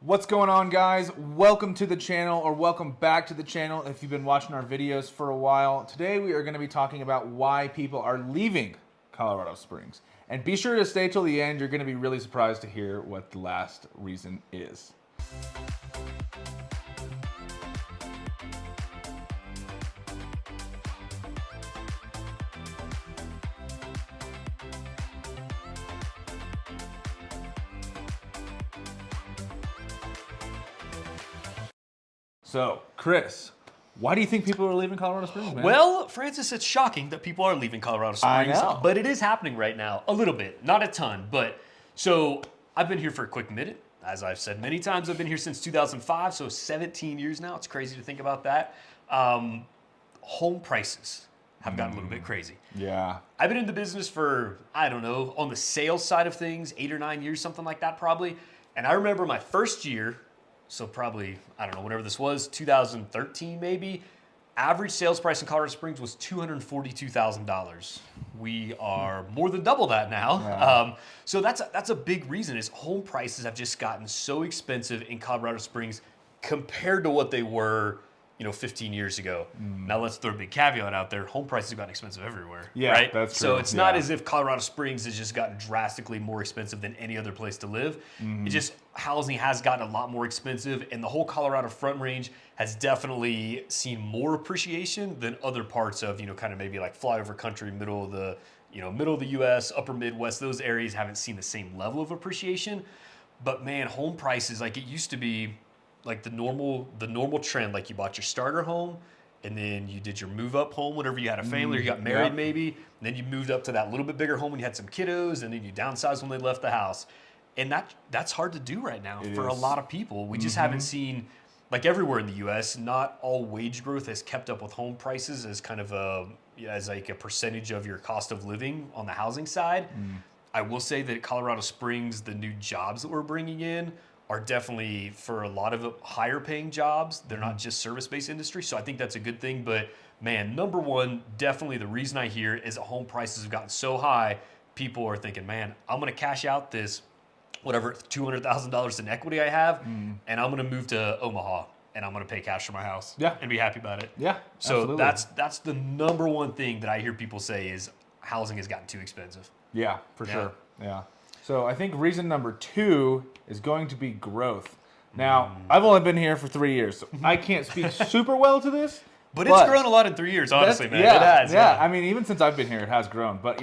What's going on, guys? Welcome to the channel, or welcome back to the channel if you've been watching our videos for a while. Today we are going to be talking about why people are leaving Colorado Springs. And be sure to stay till the end. You're going to be really surprised to hear what the last reason is. So, Chris, why do you think people are leaving Colorado Springs, man? Well, Francis, it's shocking that people are leaving Colorado Springs. I know. But it is happening right now, a little bit, not a ton. But so I've been here for a quick minute. As I've said many times, I've been here since 2005, so 17 years now. It's crazy to think about that. Home prices have gotten a little bit crazy. Yeah. I've been in the business for, I don't know, on the sales side of things, 8 or 9 years, something like that probably. And I remember my first year, so probably, I don't know, whatever this was, 2013 maybe, average sales price in Colorado Springs was $242,000. We are more than double that now. Yeah. So that's a big reason is home prices have just gotten so expensive in Colorado Springs compared to what they were 15 years ago. Now let's throw a big caveat out there. Home prices have gotten expensive everywhere, Yeah, right? that's true. So it's not as if Colorado Springs has just gotten drastically more expensive than any other place to live. It just, housing has gotten a lot more expensive, and the whole Colorado Front Range has definitely seen more appreciation than other parts of, kind of maybe like flyover country, middle of the U.S., upper Midwest. Those areas haven't seen the same level of appreciation. But man, home prices, like it used to be, like the normal trend, like you bought your starter home and then you did your move up home whenever you had a family or you got married maybe, and then you moved up to that little bit bigger home when you had some kiddos, and then you downsized when they left the house. And that's hard to do right now for a lot of people. We just haven't seen, like everywhere in the US, not all wage growth has kept up with home prices as kind of as like a percentage of your cost of living on the housing side. I will say that Colorado Springs, the new jobs that we're bringing in are definitely, for a lot of higher paying jobs. They're not just service-based industry, so I think that's a good thing. But man, number one, definitely the reason I hear is that home prices have gotten so high, people are thinking, man, I'm gonna cash out this, whatever, $200,000 in equity I have, and I'm gonna move to Omaha, and I'm gonna pay cash for my house and be happy about it. Yeah, so absolutely. that's the number one thing that I hear people say is housing has gotten too expensive. Yeah, for sure. Yeah. So I think reason number 2 is going to be growth. Now, I've only been here for 3 years, so I can't speak super well to this. But it's grown a lot in 3 years, honestly, man. Yeah, it has. Yeah, I mean, even since I've been here, it has grown. But,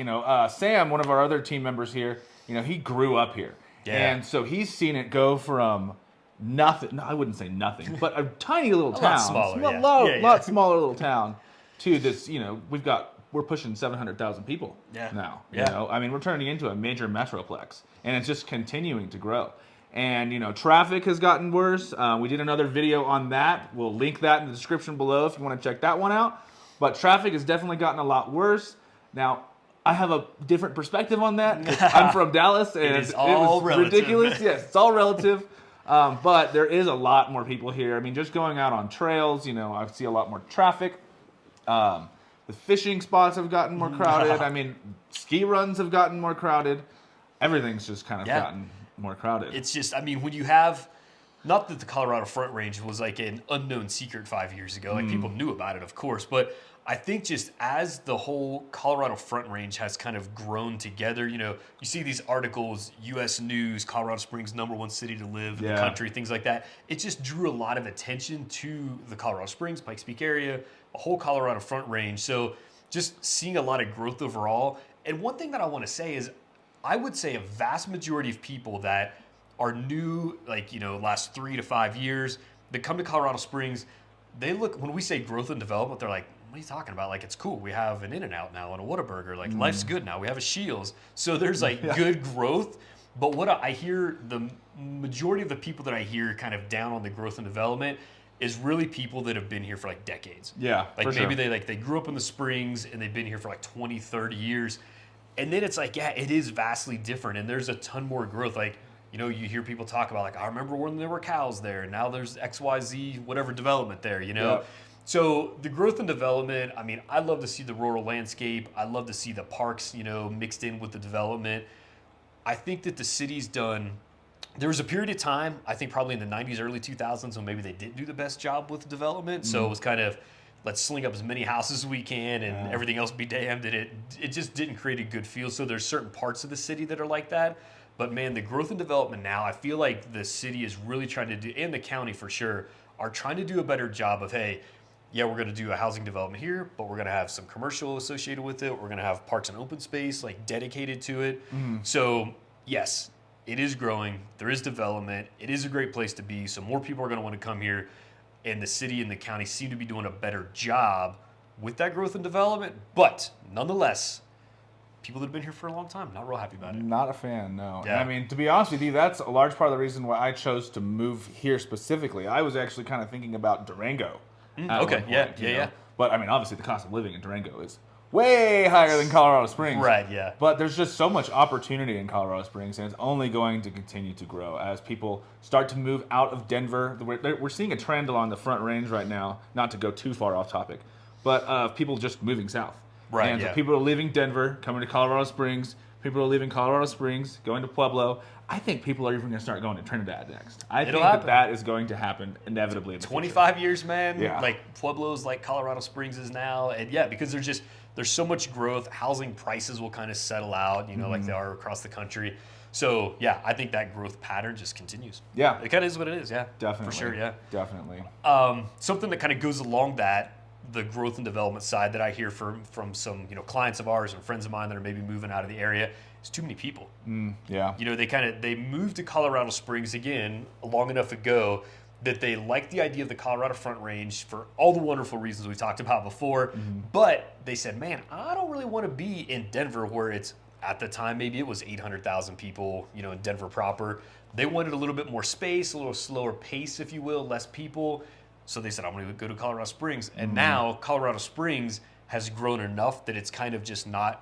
Sam, one of our other team members here, he grew up here. Yeah. And so he's seen it go from nothing, no, I wouldn't say nothing, but a tiny little town. Lot smaller, a lot smaller little town to this, we're pushing 700,000 people now. I mean, we're turning into a major metroplex, and it's just continuing to grow. And, traffic has gotten worse. We did another video on that. We'll link that in the description below if you want to check that one out. But traffic has definitely gotten a lot worse. Now, I have a different perspective on that. I'm from Dallas, and it was ridiculous. Yes, it's all relative. But there is a lot more people here. I mean, just going out on trails, I see a lot more traffic. The fishing spots have gotten more crowded. I mean, ski runs have gotten more crowded. Everything's just kind of gotten more crowded. It's just, I mean, when you have, not that the Colorado Front Range was like an unknown secret 5 years ago. Like people knew about it, of course. But I think just as the whole Colorado Front Range has kind of grown together, you see these articles, U.S. News, Colorado Springs, #1 city to live in the country, things like that. It just drew a lot of attention to the Colorado Springs, Pikes Peak area, a whole Colorado Front Range. So just seeing a lot of growth overall. And one thing that I want to say is I would say a vast majority of people that are new, like, last 3 to 5 years, that come to Colorado Springs, they look, when we say growth and development, they're like, what are you talking about? Like, it's cool. We have an In-N-Out now and a Whataburger. Like, life's good now. We have a Shields. So there's like good growth. But what I hear, the majority of the people that I hear kind of down on the growth and development is really people that have been here for like decades. Yeah, like for maybe sure. they grew up in the Springs and they've been here for like 20, 30 years. And then it's like, it is vastly different. And there's a ton more growth. Like, you hear people talk about like, I remember when there were cows there, and now there's XYZ, whatever development there, Yep. So the growth and development, I mean, I love to see the rural landscape. I love to see the parks, mixed in with the development. I think that the city's done There was a period of time, I think probably in the 90s, early 2000s, when maybe they didn't do the best job with development. So it was kind of, let's sling up as many houses as we can and everything else be damned. And it just didn't create a good feel. So there's certain parts of the city that are like that. But man, the growth and development now, I feel like the city is really trying to do, and the county for sure, are trying to do a better job of, hey, yeah, we're going to do a housing development here, but we're going to have some commercial associated with it. We're going to have parks and open space like dedicated to it. So yes, it is growing. There is development. It is a great place to be. So more people are going to want to come here. And the city and the county seem to be doing a better job with that growth and development. But nonetheless, people that have been here for a long time, not real happy about it. Not a fan, no. Yeah. I mean, to be honest with you, that's a large part of the reason why I chose to move here specifically. I was actually kind of thinking about Durango. Okay, yeah. But I mean, obviously the cost of living in Durango is way higher than Colorado Springs. Right, yeah. But there's just so much opportunity in Colorado Springs, and it's only going to continue to grow as people start to move out of Denver. We're seeing a trend along the Front Range right now, not to go too far off topic, but people just moving south. Right, and yeah. so people are leaving Denver, coming to Colorado Springs. People are leaving Colorado Springs, going to Pueblo. I think people are even going to start going to Trinidad next. I think that is going to happen inevitably in the 25 years, man. Yeah. Like Pueblo's like Colorado Springs is now. And yeah, because there's so much growth. Housing prices will kind of settle out, like they are across the country. So yeah, I think that growth pattern just continues. Yeah. It kind of is what it is, yeah. Definitely. For sure, yeah. Definitely. Something that kind of goes along that, the growth and development side that I hear from some clients of ours and friends of mine that are maybe moving out of the area is too many people. Yeah. They moved to Colorado Springs again long enough ago that they like the idea of the Colorado Front Range for all the wonderful reasons we talked about before. But they said, man, I don't really want to be in Denver where it's, at the time, maybe it was 800,000 people, in Denver proper. They wanted a little bit more space, a little slower pace, if you will, less people. So they said, I'm going to go to Colorado Springs. And now Colorado Springs has grown enough that it's kind of just not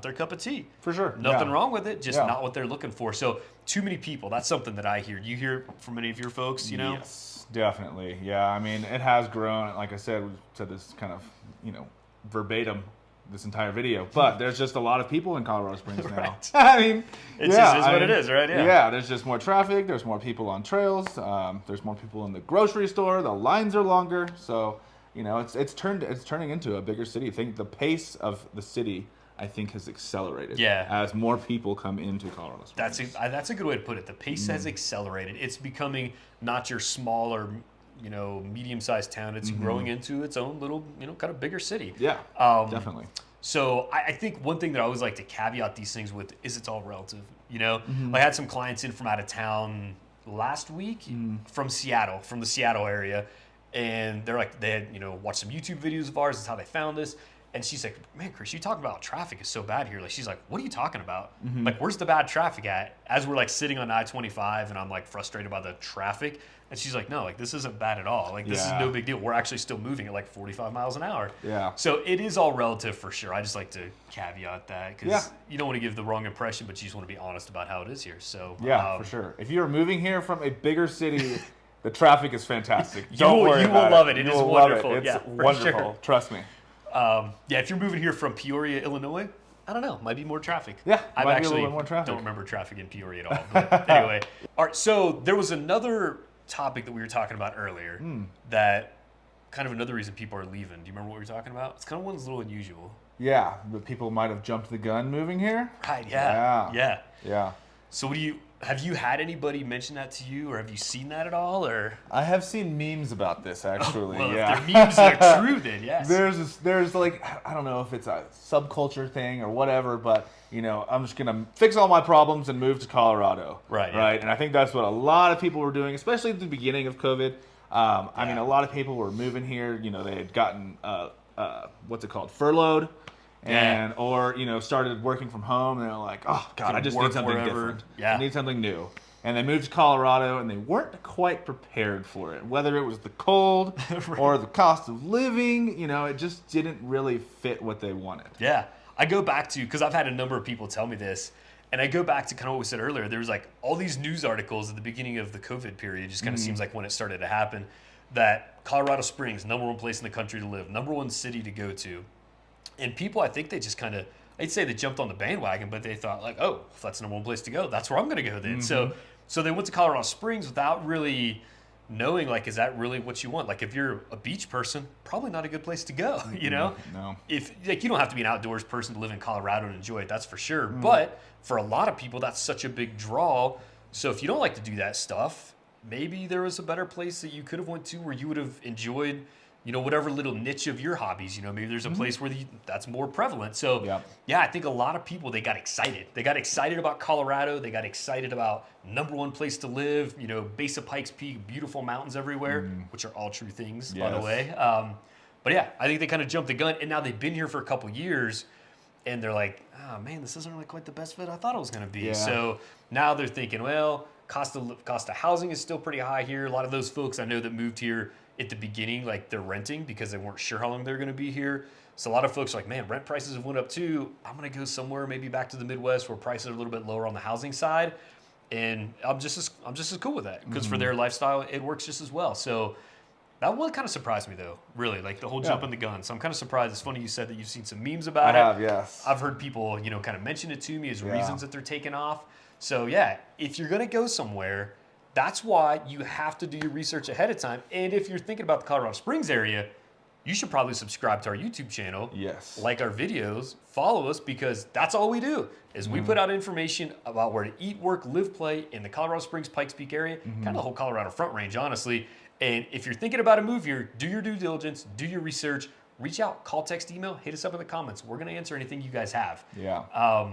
their cup of tea. For sure. Nothing wrong with it, just not what they're looking for. So too many people. That's something that I hear. Do you hear from any of your folks, Yes, definitely. Yeah, I mean, it has grown. Like I said, we've said this kind of, verbatim this entire video. But there's just a lot of people in Colorado Springs now. Right. I mean, it just is what it is, right? Yeah. Yeah, there's just more traffic. There's more people on trails. There's more people in the grocery store. The lines are longer. So, it's turning into a bigger city. I think the pace of the city, I think, has accelerated as more people come into Colorado Springs. That's a good way to put it. The pace has accelerated. It's becoming not your smaller, medium-sized town. It's growing into its own little, kind of bigger city. Yeah, definitely. So I think one thing that I always like to caveat these things with is it's all relative. I had some clients in from out of town last week from Seattle, from the Seattle area, and they're like, they had watched some YouTube videos of ours. That's how they found us. And she's like, man, Chris, you talk about traffic is so bad here. Like, she's like, what are you talking about? Like, where's the bad traffic at? As we're like sitting on I-25 and I'm like frustrated by the traffic. And she's like, no, like this isn't bad at all. Like this is no big deal. We're actually still moving at like 45 miles an hour. Yeah. So it is all relative for sure. I just like to caveat that because you don't want to give the wrong impression, but you just want to be honest about how it is here. So yeah, for sure. If you're moving here from a bigger city, the traffic is fantastic. Don't worry about it. You will love it. It is wonderful. It's wonderful. Sure. Trust me. If you're moving here from Peoria, Illinois, I don't know, might be more traffic. Yeah, I might actually be a little bit more traffic. Don't remember traffic in Peoria at all. But anyway, all right. So there was another topic that we were talking about earlier that kind of another reason people are leaving. Do you remember what we were talking about? It's kind of one that's a little unusual. Yeah, but people might have jumped the gun moving here. Right. Yeah. Yeah. So have you had anybody mention that to you, or have you seen that at all, or? I have seen memes about this actually. Well, yeah. if their memes are true, then yes. There's like, I don't know if it's a subculture thing or whatever, but I'm just gonna fix all my problems and move to Colorado. Right. Right. And I think that's what a lot of people were doing, especially at the beginning of COVID. I mean, a lot of people were moving here. They had gotten what's it called, furloughed. Or started working from home, and they're like, oh god, I just need something different. I need something new. And they moved to Colorado, and they weren't quite prepared for it. Whether it was the cold or the cost of living, it just didn't really fit what they wanted. Yeah, I go back to, because I've had a number of people tell me this, and I go back to kind of what we said earlier. There was like all these news articles at the beginning of the COVID period. It just kind of seems like when it started to happen, that Colorado Springs, #1 place in the country to live, #1 city to go to. And people, I think they just kind of, I'd say they jumped on the bandwagon, but they thought like, oh, if that's #1 place to go, that's where I'm going to go then. So So they went to Colorado Springs without really knowing, like, is that really what you want? Like, if you're a beach person, probably not a good place to go, you know? No. If, like, you don't have to be an outdoors person to live in Colorado and enjoy it, that's for sure. But for a lot of people, that's such a big draw. So if you don't like to do that stuff, maybe there was a better place that you could have went to where you would have enjoyed, you know, whatever little niche of your hobbies. You know, maybe there's a place where that's more prevalent. So, yeah, I think a lot of people, they got excited. They got excited about Colorado. They got excited about #1 place to live, you know, base of Pikes Peak, beautiful mountains everywhere, which are all true things, by the way. But yeah, I think they kind of jumped the gun, and now they've been here for a couple years, and they're like, oh, man, this isn't really quite the best fit I thought it was going to be. Yeah. So now they're thinking, well, cost of housing is still pretty high here. A lot of those folks I know that moved here at the beginning, like, they're renting because they weren't sure how long they're going to be here. So a lot of folks are like, man, rent prices have went up too. I'm going to go somewhere maybe back to the Midwest where prices are a little bit lower on the housing side. And I'm just as cool with that because for their lifestyle, it works just as well. So that one kind of surprised me, though, really, like the whole jump in the gun. So I'm kind of surprised. It's funny you said that you've seen some memes about it. I have, yes. I've heard people, you know, kind of mention it to me as reasons that they're taking off. So, yeah, if you're going to go somewhere, that's why you have to do your research ahead of time. And if you're thinking about the Colorado Springs area, you should probably subscribe to our YouTube channel. Yes. Like our videos, follow us, because that's all we do is we put out information about where to eat, work, live, play in the Colorado Springs, Pikes Peak area, kind of the whole Colorado Front Range, honestly. And if you're thinking about a move here, do your due diligence, do your research, reach out, call, text, email, hit us up in the comments. We're going to answer anything you guys have. Yeah.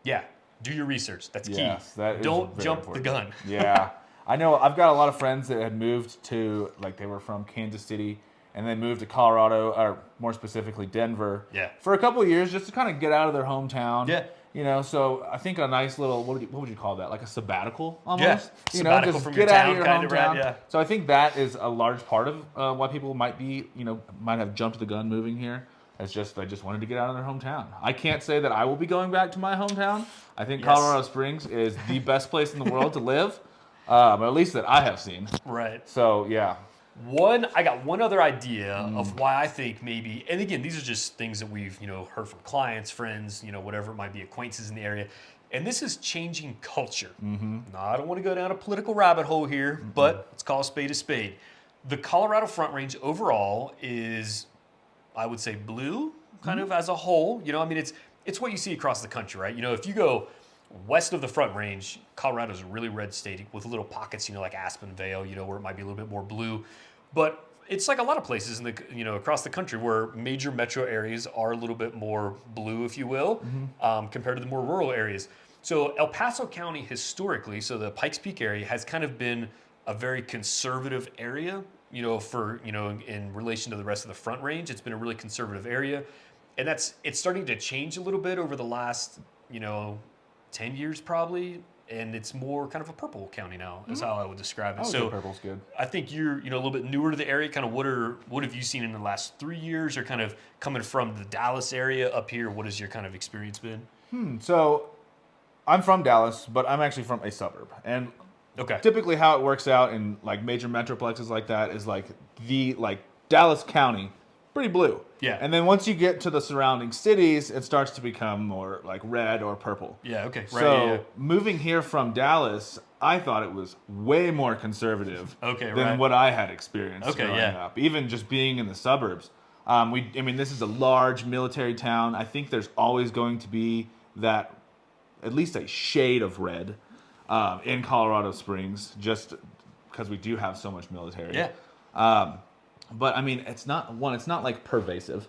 Yeah, do your research. That's key. Yes, that is Don't very jump important. the gun. Yeah. I know I've got a lot of friends that had moved to, like, they were from Kansas City and then moved to Colorado, or more specifically Denver, for a couple of years just to kind of get out of their hometown. Yeah. You know, so I think a nice little, what would you call that? Like a sabbatical almost? Yeah. You Sabbatical know, just from get your out town, of your kind of, hometown. right? Yeah. So I think that is a large part of why people might be, you know, might have jumped the gun moving here. It's just, they just wanted to get out of their hometown. I can't say that I will be going back to my hometown. I think Colorado Springs is the best place in the world to live, but at least that I have seen. Right. So, yeah. I got one other idea of why I think maybe, and again, these are just things that we've, you know, heard from clients, friends, you know, whatever it might be, acquaintances in the area. And this is changing culture. Now, I don't want to go down a political rabbit hole here, but let's call a spade a spade. The Colorado Front Range overall is, I would say, blue kind of as a whole. You know, I mean, it's what you see across the country, right? You know, if you go west of the Front Range, Colorado's a really red state with little pockets, you know, like Aspen Vale, you know, where it might be a little bit more blue. But it's like a lot of places in the, you know, across the country where major metro areas are a little bit more blue, if you will, compared to the more rural areas. So El Paso County historically, so the Pikes Peak area has kind of been a very conservative area, you know, for, you know, in relation to the rest of the Front Range. It's been a really conservative area. And it's starting to change a little bit over the last, you know, 10 years probably. And it's more kind of a purple county now, is how I would describe it. So purple's good. I think you're, you know, a little bit newer to the area. Kind of what have you seen in the last 3 years, or kind of coming from the Dallas area up here? What has your kind of experience been? So I'm from Dallas, but I'm actually from a suburb. And typically how it works out in like major metroplexes like that is like Dallas County, pretty blue. Yeah. And then once you get to the surrounding cities, it starts to become more like red or purple. Yeah, okay. Right, so moving here from Dallas, I thought it was way more conservative than what I had experienced growing up. Even just being in the suburbs. I mean, this is a large military town. I think there's always going to be that, at least a shade of red in Colorado Springs, just because we do have so much military. Yeah. But I mean, it's not like pervasive.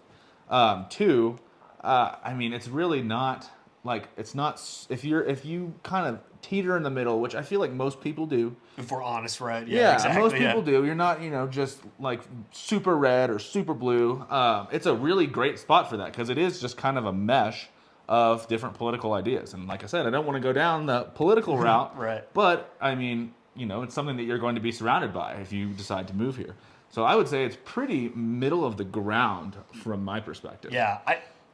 Two, I mean, it's really not like, it's not, if you kind of teeter in the middle, which I feel like most people do. If we're honest, right? Yeah, exactly, most people do. You're not, you know, just like super red or super blue. It's a really great spot for that because it is just kind of a mesh of different political ideas. And like I said, I don't want to go down the political route. Right. But I mean, you know, it's something that you're going to be surrounded by if you decide to move here. So I would say it's pretty middle of the ground from my perspective. Yeah,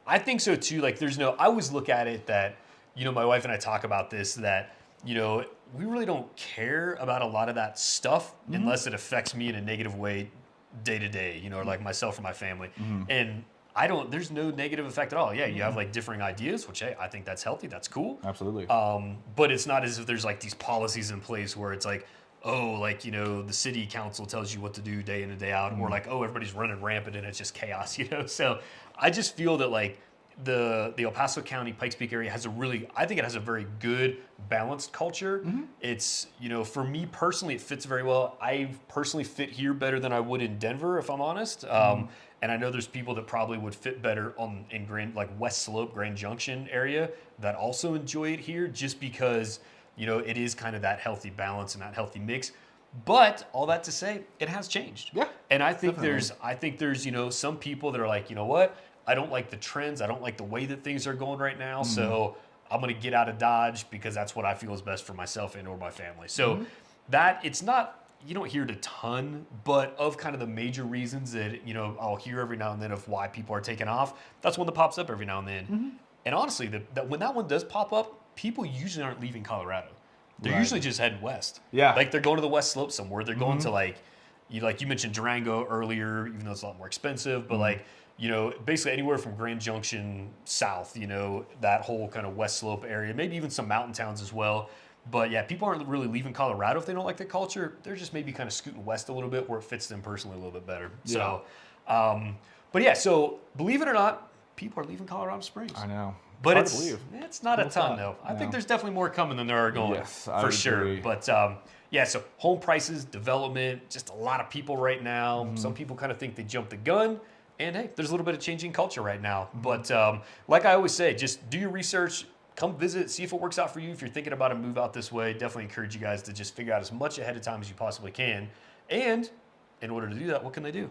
I think so too. Like I always look at it that, you know, my wife and I talk about this, that, you know, we really don't care about a lot of that stuff unless it affects me in a negative way day to day, you know, or like myself or my family. And there's no negative effect at all. Yeah, you have like differing ideas, which hey, I think that's healthy. That's cool. Absolutely. But it's not as if there's like these policies in place where it's like, oh, like, you know, the city council tells you what to do day in and day out, or like, oh, everybody's running rampant and it's just chaos, you know? So I just feel that like the El Paso County Pikes Peak area has I think it has a very good balanced culture. It's, you know, for me personally, it fits very well. I personally fit here better than I would in Denver, if I'm honest. And I know there's people that probably would fit better in West Slope, Grand Junction area that also enjoy it here, just because, you know, it is kind of that healthy balance and that healthy mix. But all that to say, it has changed. Yeah. And I think there's, you know, some people that are like, you know what? I don't like the trends. I don't like the way that things are going right now. So I'm going to get out of Dodge because that's what I feel is best for myself and or my family. So that it's not, you don't hear it a ton, but of kind of the major reasons that, you know, I'll hear every now and then of why people are taking off, that's one that pops up every now and then. And honestly, when that one does pop up, people usually aren't leaving Colorado. They're usually just heading west. Yeah. Like they're going to the West Slope somewhere. They're going to like you mentioned Durango earlier, even though it's a lot more expensive, but like, you know, basically anywhere from Grand Junction south, you know, that whole kind of West Slope area, maybe even some mountain towns as well. But yeah, people aren't really leaving Colorado if they don't like the culture. They're just maybe kind of scooting west a little bit where it fits them personally a little bit better. Yeah. So, but yeah, so believe it or not, people are leaving Colorado Springs. I know. But it's not a ton though. I think there's definitely more coming than there are going, for sure. Agree. But yeah, so home prices, development, just a lot of people right now. Some people kind of think they jumped the gun. And hey, there's a little bit of changing culture right now. But like I always say, just do your research. Come visit, see if it works out for you. If you're thinking about a move out this way, definitely encourage you guys to just figure out as much ahead of time as you possibly can. And in order to do that, what can they do?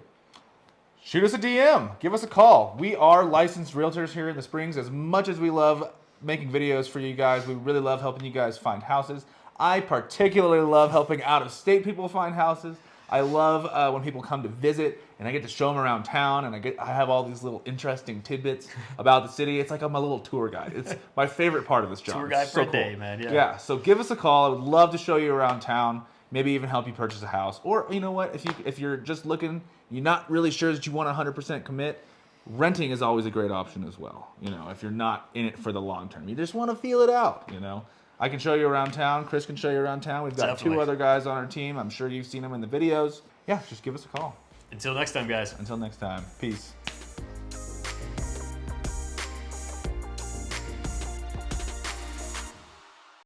Shoot us a DM. Give us a call. We are licensed realtors here in the Springs. As much as we love making videos for you guys, we really love helping you guys find houses. I particularly love helping out-of-state people find houses. I love when people come to visit and I get to show them around town and I have all these little interesting tidbits about the city. It's like I'm a little tour guide. It's my favorite part of this job. Tour guide for a day, man. Yeah, so give us a call. I would love to show you around town, maybe even help you purchase a house. Or you know what, if you're just looking, you're not really sure that you want 100% commit, renting is always a great option as well. You know, if you're not in it for the long term. You just want to feel it out, you know. I can show you around town. Chris can show you around town. We've got two other guys on our team. I'm sure you've seen them in the videos. Yeah, just give us a call. Until next time, guys. Until next time. Peace.